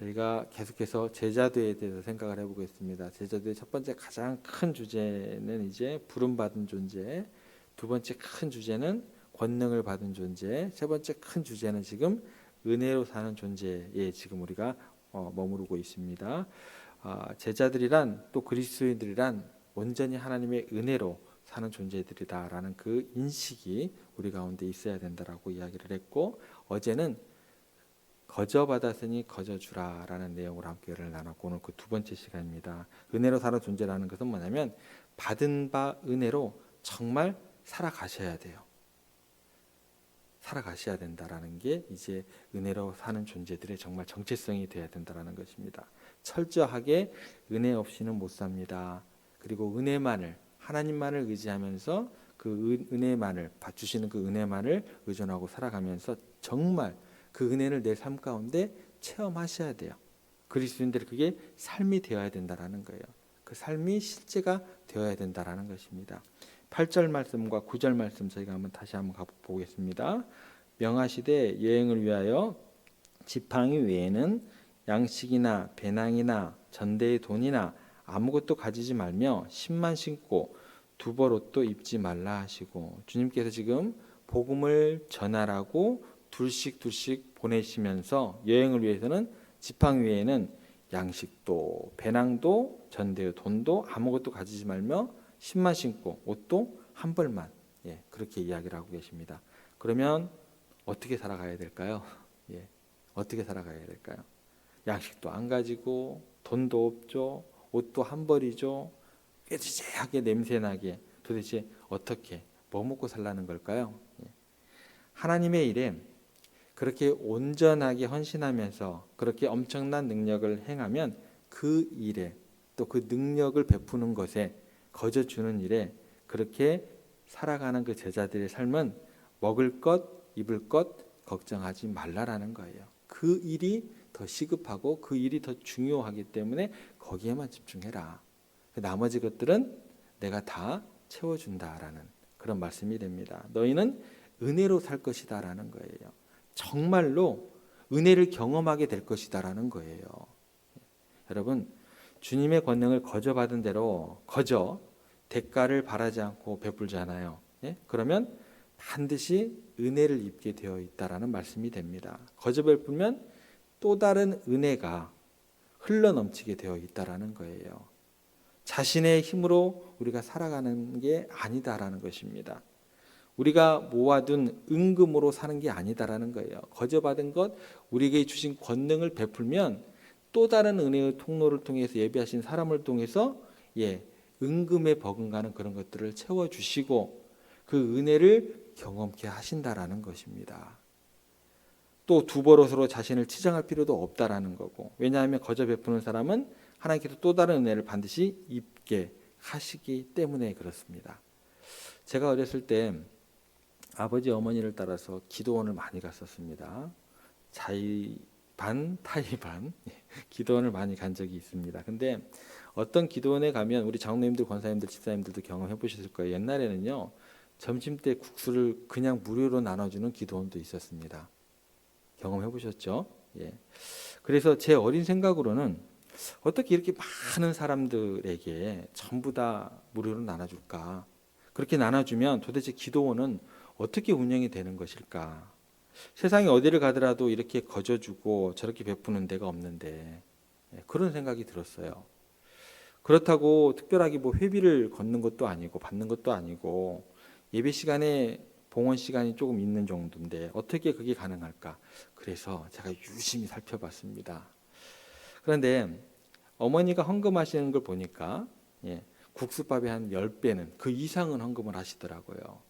저희가 계속해서 제자도에 대해서 생각을 해보겠습니다. 제자도의 첫 번째 가장 큰 주제는 이제 부름받은 존재, 두 번째 큰 주제는 권능을 받은 존재, 세 번째 큰 주제는 지금 은혜로 사는 존재에 지금 우리가 머무르고 있습니다. 제자들이란 또 그리스도인들이란 온전히 하나님의 은혜로 사는 존재들이다라는 그 인식이 우리 가운데 있어야 된다라고 이야기를 했고, 어제는 거저 받았으니 거저 주라라는 내용으로 함께를 나눴고, 오늘 그 두 번째 시간입니다. 은혜로 사는 존재라는 것은 뭐냐면 받은 바 은혜로 정말 살아가셔야 돼요. 살아가셔야 된다라는 게 이제 은혜로 사는 존재들의 정말 정체성이 되어야 된다라는 것입니다. 철저하게 은혜 없이는 못 삽니다. 그리고 은혜만을, 하나님만을 의지하면서 그 은혜만을 주시는 그 은혜만을 의존하고 살아가면서 정말 그 은혜를 내 삶 가운데 체험하셔야 돼요. 그리스도인들이 그게 삶이 되어야 된다라는 거예요. 그 삶이 실제가 되어야 된다라는 것입니다. 8절 말씀과 9절 말씀 저희가 다시 한번 가보겠습니다. 명하시되 여행을 위하여 지팡이 외에는 양식이나 배낭이나 전대의 돈이나 아무것도 가지지 말며 신만 신고 두벌 옷도 입지 말라 하시고, 주님께서 지금 복음을 전하라고 둘씩 보내시면서 여행을 위해서는 지팡이 외에는 양식도 배낭도 전대의 돈도 아무것도 가지지 말며 신만 신고 옷도 한 벌만, 그렇게 이야기를 하고 계십니다. 그러면 어떻게 살아가야 될까요? 어떻게 살아가야 될까요? 양식도 안 가지고 돈도 없죠. 옷도 한 벌이죠. 꾀지지하게 냄새나게 도대체 어떻게 뭐 먹고 살라는 걸까요? 하나님의 일에 그렇게 온전하게 헌신하면서 그렇게 엄청난 능력을 행하면 그 일에 또 그 능력을 베푸는 것에 거저 주는 일에 그렇게 살아가는 그 제자들의 삶은 먹을 것, 입을 것 걱정하지 말라라는 거예요. 그 일이 더 시급하고 그 일이 더 중요하기 때문에 거기에만 집중해라. 나머지 것들은 내가 다 채워준다라는 그런 말씀이 됩니다. 너희는 은혜로 살 것이다라는 거예요. 정말로 은혜를 경험하게 될 것이다라는 거예요. 여러분, 주님의 권능을 거저 받은 대로 거저 대가를 바라지 않고 베풀잖아요. 그러면 반드시 은혜를 입게 되어 있다라는 말씀이 됩니다. 거저 베풀면 또 다른 은혜가 흘러넘치게 되어 있다라는 거예요. 자신의 힘으로 우리가 살아가는 게 아니다라는 것입니다. 우리가 모아둔 은금으로 사는 게 아니다라는 거예요. 거저 받은 것, 우리에게 주신 권능을 베풀면 또 다른 은혜의 통로를 통해서 예비하신 사람을 통해서 은금에 버금가는 그런 것들을 채워주시고 그 은혜를 경험케 하신다라는 것입니다. 또 두 버릇으로 자신을 치장할 필요도 없다라는 거고, 왜냐하면 거저 베푸는 사람은 하나님께서 또 다른 은혜를 반드시 입게 하시기 때문에 그렇습니다. 제가 어렸을 때 아버지 어머니를 따라서 기도원을 많이 갔었습니다. 자의 반 타의 반 기도원을 많이 간 적이 있습니다. 근데 어떤 기도원에 가면 우리 장로님들, 권사님들, 집사님들도 경험해 보셨을 거예요. 옛날에는요, 점심 때 국수를 그냥 무료로 나눠주는 기도원도 있었습니다. 경험해 보셨죠? 그래서 제 어린 생각으로는 어떻게 이렇게 많은 사람들에게 전부 다 무료로 나눠줄까? 그렇게 나눠주면 도대체 기도원은 어떻게 운영이 되는 것일까? 세상에 어디를 가더라도 이렇게 거저주고 저렇게 베푸는 데가 없는데, 그런 생각이 들었어요. 그렇다고 특별하게 뭐 회비를 걷는 것도 아니고 받는 것도 아니고 예배 시간에 봉헌 시간이 조금 있는 정도인데 어떻게 그게 가능할까? 그래서 제가 유심히 살펴봤습니다. 그런데 어머니가 헌금하시는 걸 보니까 국수밥의 한 10배는 그 이상은 헌금을 하시더라고요.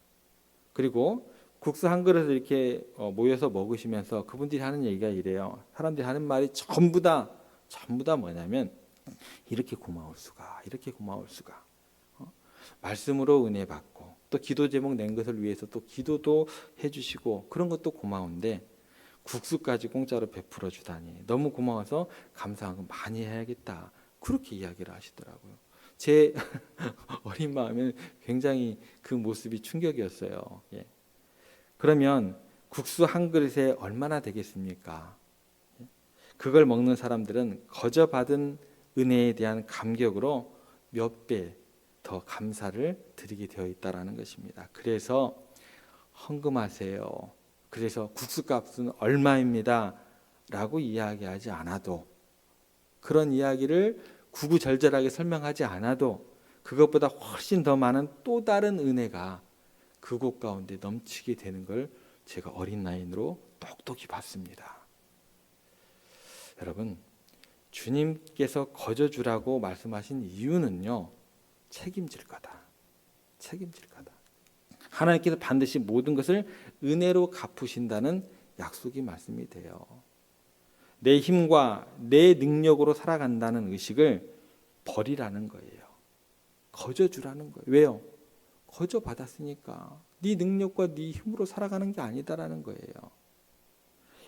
그리고 국수 한 그릇을 이렇게 모여서 먹으시면서 그분들이 하는 얘기가 이래요. 사람들이 하는 말이 전부 다 뭐냐면 이렇게 고마울 수가, 이렇게 고마울 수가. 말씀으로 은혜 받고 또 기도 제목 낸 것을 위해서 또 기도도 해주시고 그런 것도 고마운데 국수까지 공짜로 베풀어 주다니 너무 고마워서 감사한 거 많이 해야겠다. 그렇게 이야기를 하시더라고요. 제 어린 마음에는 굉장히 그 모습이 충격이었어요. 그러면 국수 한 그릇에 얼마나 되겠습니까? 그걸 먹는 사람들은 거저 받은 은혜에 대한 감격으로 몇 배 더 감사를 드리게 되어 있다라는 것입니다. 그래서 헌금하세요. 그래서 국수값은 얼마입니다 라고 이야기하지 않아도, 그런 이야기를 구구절절하게 설명하지 않아도 그것보다 훨씬 더 많은 또 다른 은혜가 그곳 가운데 넘치게 되는 걸 제가 어린 나이로 똑똑히 봤습니다. 여러분, 주님께서 거저 주라고 말씀하신 이유는요, 책임질 거다. 책임질 거다. 하나님께서 반드시 모든 것을 은혜로 갚으신다는 약속이 말씀이 돼요. 내 힘과 내 능력으로 살아간다는 의식을 버리라는 거예요. 거저 주라는 거예요. 왜요? 거저 받았으니까. 네 능력과 네 힘으로 살아가는 게 아니다라는 거예요.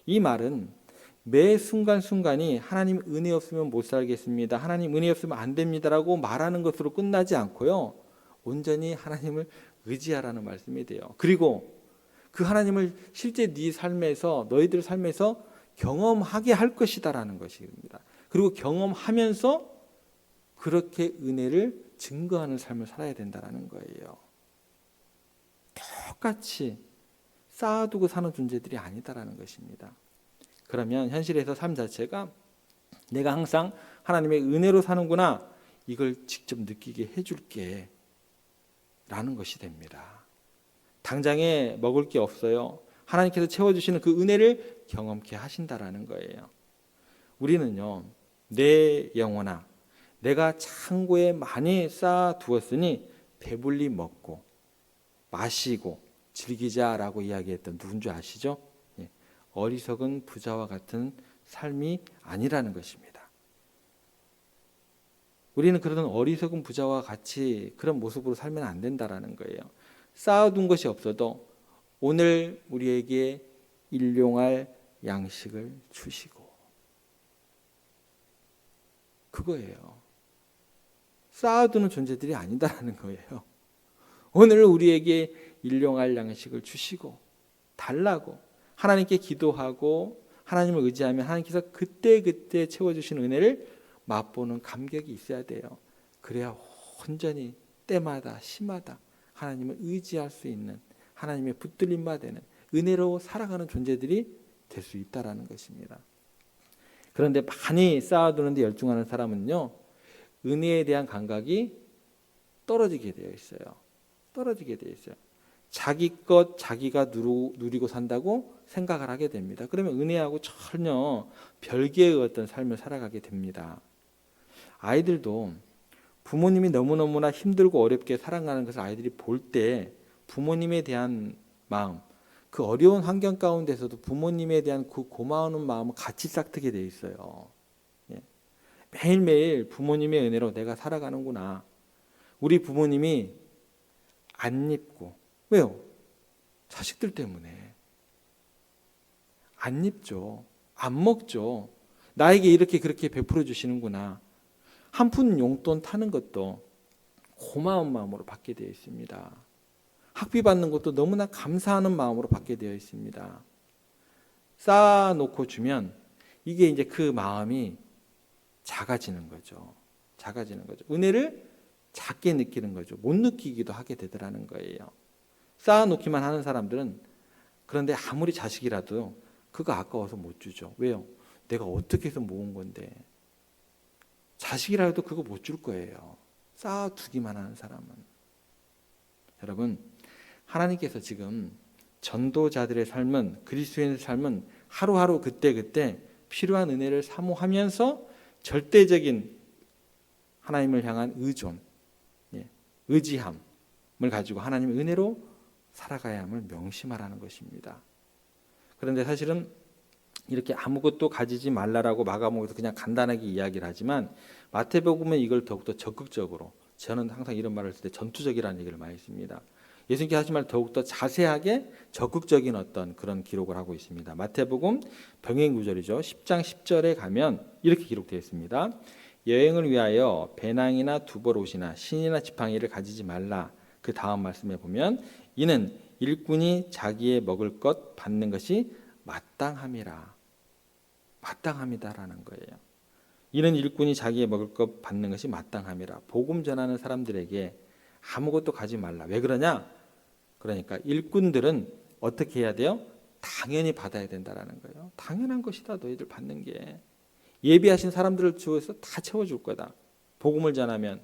이 말은 매 순간순간이 하나님 은혜 없으면 못 살겠습니다, 하나님 은혜 없으면 안 됩니다라고 말하는 것으로 끝나지 않고요, 온전히 하나님을 의지하라는 말씀이 돼요. 그리고 그 하나님을 실제 네 삶에서, 너희들 삶에서 경험하게 할 것이다라는 것입니다. 그리고 경험하면서 그렇게 은혜를 증거하는 삶을 살아야 된다는 거예요. 똑같이 쌓아두고 사는 존재들이 아니다라는 것입니다. 그러면 현실에서 삶 자체가 내가 항상 하나님의 은혜로 사는구나, 이걸 직접 느끼게 해줄게 라는 것이 됩니다. 당장에 먹을 게 없어요. 하나님께서 채워주시는 그 은혜를 경험케 하신다라는 거예요. 우리는요, 내 영혼아, 내가 창고에 많이 쌓아두었으니 배불리 먹고 마시고 즐기자라고 이야기했던 누군 줄 아시죠? 어리석은 부자와 같은 삶이 아니라는 것입니다. 우리는 그런 어리석은 부자와 같이 그런 모습으로 살면 안 된다라는 거예요. 쌓아둔 것이 없어도 오늘 우리에게 일용할 양식을 주시고, 그거예요. 쌓아두는 존재들이 아니다라는 거예요. 오늘 우리에게 일용할 양식을 주시고 달라고 하나님께 기도하고 하나님을 의지하면 하나님께서 그때그때 채워주시는 은혜를 맛보는 감격이 있어야 돼요. 그래야 온전히 때마다 시마다 하나님을 의지할 수 있는, 하나님의 붙들림바 되는 은혜로 살아가는 존재들이 될 수 있다라는 것입니다. 그런데 많이 쌓아두는데 열중하는 사람은요, 은혜에 대한 감각이 떨어지게 되어 있어요. 떨어지게 되어 있어요. 자기 것 자기가 누리고 산다고 생각을 하게 됩니다. 그러면 은혜하고 전혀 별개의 어떤 삶을 살아가게 됩니다. 아이들도 부모님이 너무너무나 힘들고 어렵게 살아가는 것을 아이들이 볼 때 부모님에 대한 마음, 그 어려운 환경 가운데서도 부모님에 대한 그 고마운 마음을 같이 싹트게 돼 있어요. 매일매일 부모님의 은혜로 내가 살아가는구나. 우리 부모님이 안 입고, 왜요? 자식들 때문에 안 입죠. 안 먹죠. 나에게 이렇게 그렇게 베풀어 주시는구나. 한 푼 용돈 타는 것도 고마운 마음으로 받게 되어 있습니다. 학비 받는 것도 너무나 감사하는 마음으로 받게 되어 있습니다. 쌓아놓고 주면 이게 이제 그 마음이 작아지는 거죠. 작아지는 거죠. 은혜를 작게 느끼는 거죠. 못 느끼기도 하게 되더라는 거예요. 쌓아놓기만 하는 사람들은, 그런데 아무리 자식이라도 그거 아까워서 못 주죠. 왜요? 내가 어떻게 해서 모은 건데. 자식이라도 그거 못 줄 거예요. 쌓아두기만 하는 사람은. 여러분, 하나님께서 지금 전도자들의 삶은, 그리스도인의 삶은 하루하루 그때그때 필요한 은혜를 사모하면서 절대적인 하나님을 향한 의존, 의지함을 가지고 하나님의 은혜로 살아가야 함을 명심하라는 것입니다. 그런데 사실은 이렇게 아무것도 가지지 말라라고 마가복음에서 그냥 간단하게 이야기를 하지만 마태복음은 이걸 더욱더 적극적으로, 저는 항상 이런 말을 했을 때 전투적이라는 얘기를 많이 했습니다. 예수님께서 하신 말 더욱더 자세하게 적극적인 어떤 그런 기록을 하고 있습니다. 마태복음 병행 구절이죠. 10장 10절에 가면 이렇게 기록되어 있습니다. 여행을 위하여 배낭이나 두벌옷이나 신이나 지팡이를 가지지 말라. 그 다음 말씀에 보면 이는 일꾼이 자기의 먹을 것 받는 것이 마땅함이라. 마땅함이다라는 거예요. 이는 일꾼이 자기의 먹을 것 받는 것이 마땅함이라. 복음 전하는 사람들에게 아무것도 가지 말라. 왜 그러냐? 그러니까 일꾼들은 어떻게 해야 돼요? 당연히 받아야 된다라는 거예요. 당연한 것이다. 너희들 받는 게. 예비하신 사람들을 주어서 다 채워줄 거다. 복음을 전하면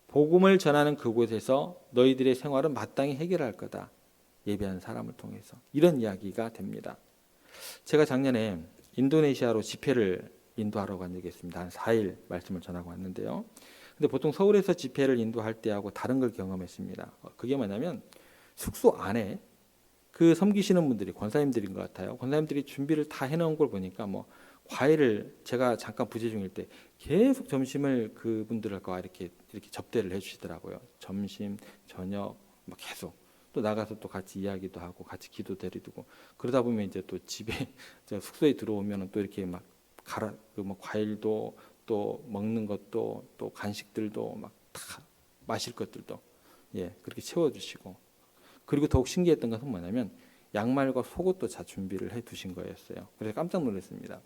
복음을 전하는 그곳에서 너희들의 생활은 마땅히 해결할 거다. 예비한 사람을 통해서. 이런 이야기가 됩니다. 제가 작년에 인도네시아로 집회를 인도하러 간 적이 있습니다. 한 4일 말씀을 전하고 왔는데요. 근데 보통 서울에서 집회를 인도할 때하고 다른 걸 경험했습니다. 그게 뭐냐면 숙소 안에 그 섬기시는 분들이 권사님들인 것 같아요. 권사님들이 준비를 다 해놓은 걸 보니까 뭐 과일을 제가 잠깐 부재 중일 때 계속 점심을 그분들과 이렇게 접대를 해주시더라고요. 점심, 저녁 뭐 계속 또 나가서 또 같이 이야기도 하고 같이 기도 드리고 그러다 보면 이제 또 집에 숙소에 들어오면은 또 이렇게 막 뭐 과일도 또 먹는 것도 또 간식들도 막 다 마실 것들도 그렇게 채워주시고 그리고 더욱 신기했던 것은 뭐냐면 양말과 속옷도 다 준비를 해 두신 거였어요. 그래서 깜짝 놀랐습니다.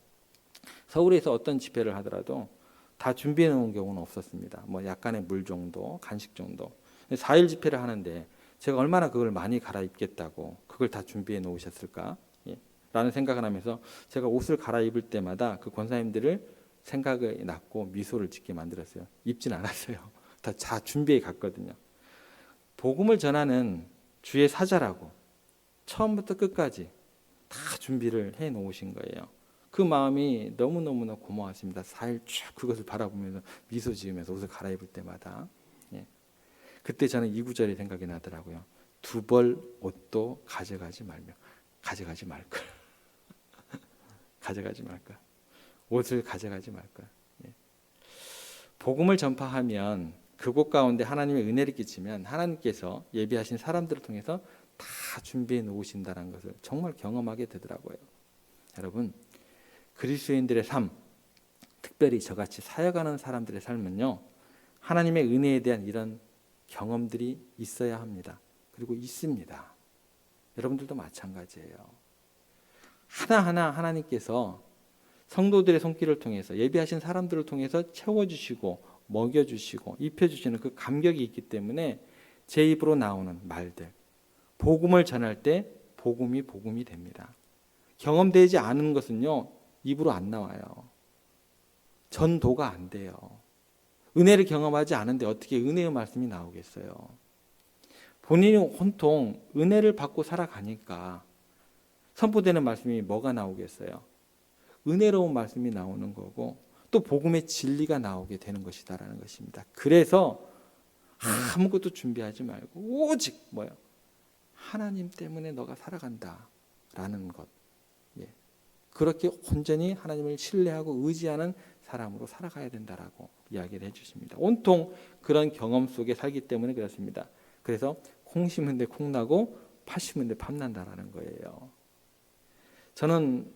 서울에서 어떤 집회를 하더라도 다 준비해 놓은 경우는 없었습니다. 뭐 약간의 물 정도, 간식 정도. 4일 집회를 하는데 제가 얼마나 그걸 많이 갈아입겠다고 그걸 다 준비해 놓으셨을까? 라는 생각을 하면서 제가 옷을 갈아입을 때마다 그 권사님들을 생각이 났고 미소를 짓게 만들었어요. 입진 않았어요. 다 준비해 갔거든요. 복음을 전하는 주의 사자라고 처음부터 끝까지 다 준비를 해 놓으신 거예요. 그 마음이 너무너무나 고마웠습니다. 4일 쭉 그것을 바라보면서 미소 지으면서 옷을 갈아입을 때마다. 그때 저는 이 구절이 생각이 나더라고요. 두 벌 옷도 가져가지 말며 가져가지 말걸. 가져가지 말걸. 옷을 가져가지 말걸. 복음을 전파하면 그곳 가운데 하나님의 은혜를 끼치면 하나님께서 예비하신 사람들을 통해서 다 준비해 놓으신다는 것을 정말 경험하게 되더라고요. 여러분, 그리스도인들의 삶, 특별히 저같이 사역하는 사람들의 삶은요, 하나님의 은혜에 대한 이런 경험들이 있어야 합니다. 그리고 있습니다. 여러분들도 마찬가지예요. 하나하나 하나님께서 성도들의 손길을 통해서 예비하신 사람들을 통해서 채워주시고 먹여주시고 입혀주시는 그 감격이 있기 때문에 제 입으로 나오는 말들, 복음을 전할 때 복음이 됩니다. 경험되지 않은 것은요, 입으로 안 나와요. 전도가 안 돼요. 은혜를 경험하지 않은데 어떻게 은혜의 말씀이 나오겠어요? 본인이 온통 은혜를 받고 살아가니까 선포되는 말씀이 뭐가 나오겠어요? 은혜로운 말씀이 나오는 거고 또 복음의 진리가 나오게 되는 것이다라는 것입니다. 그래서 아무것도 준비하지 말고 오직 뭐요? 하나님 때문에 너가 살아간다라는 것. 그렇게 온전히 하나님을 신뢰하고 의지하는 사람으로 살아가야 된다라고 이야기를 해주십니다. 온통 그런 경험 속에 살기 때문에 그렇습니다. 그래서 콩 심은 데 콩 나고 팥 심은 데 팥 난다라는 거예요. 저는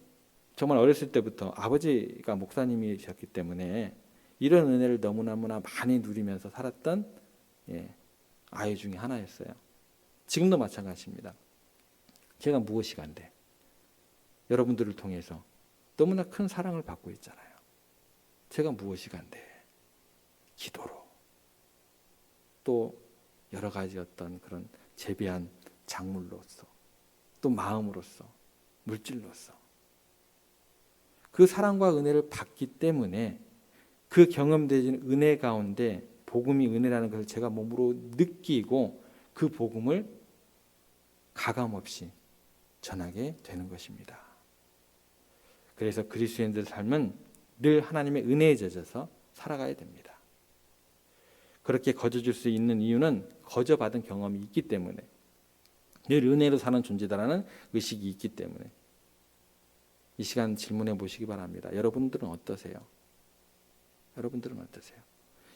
정말 어렸을 때부터 아버지가 목사님이셨기 때문에 이런 은혜를 너무나 많이 누리면서 살았던 아이 중에 하나였어요. 지금도 마찬가지입니다. 제가 무엇이 간데 여러분들을 통해서 너무나 큰 사랑을 받고 있잖아요. 제가 무엇이 간데 기도로 또 여러 가지 어떤 그런 재배한 작물로서 또 마음으로서 물질로서 그 사랑과 은혜를 받기 때문에 그 경험되는 은혜 가운데 복음이 은혜라는 것을 제가 몸으로 느끼고 그 복음을 가감없이 전하게 되는 것입니다. 그래서 그리스도인들의 삶은 늘 하나님의 은혜에 젖어서 살아가야 됩니다. 그렇게 거저줄 수 있는 이유는 거저받은 경험이 있기 때문에 늘 은혜로 사는 존재다라는 의식이 있기 때문에 이 시간 질문해 보시기 바랍니다. 여러분들은 어떠세요? 여러분들은 어떠세요?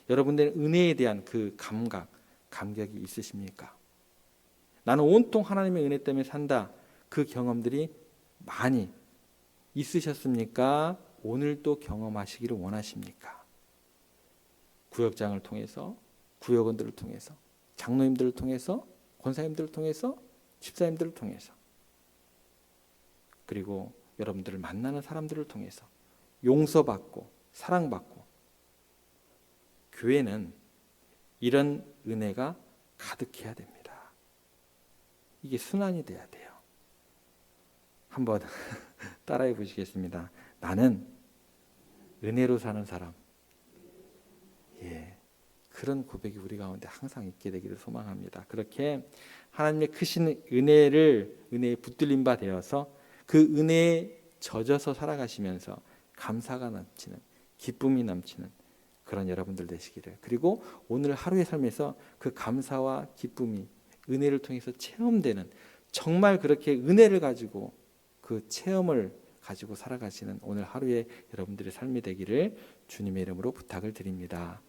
여러분들의 은혜에 대한 그 감각, 감격이 있으십니까? 나는 온통 하나님의 은혜 때문에 산다. 그 경험들이 많이 있으셨습니까? 오늘도 경험하시기를 원하십니까? 구역장을 통해서, 구역원들을 통해서, 장로님들을 통해서, 권사님들을 통해서, 집사님들을 통해서 그리고 여러분들을 만나는 사람들을 통해서 용서받고 사랑받고, 교회는 이런 은혜가 가득해야 됩니다. 이게 순환이 돼야 돼요. 한번 따라해 보시겠습니다. 나는 은혜로 사는 사람. 예, 그런 고백이 우리 가운데 항상 있게 되기를 소망합니다. 그렇게 하나님의 크신 은혜에 붙들린 바 되어서 그 은혜에 젖어서 살아가시면서 감사가 넘치는, 기쁨이 넘치는 그런 여러분들 되시기를, 그리고 오늘 하루의 삶에서 그 감사와 기쁨이 은혜를 통해서 체험되는, 정말 그렇게 은혜를 가지고 그 체험을 가지고 살아가시는 오늘 하루의 여러분들의 삶이 되기를 주님의 이름으로 부탁을 드립니다.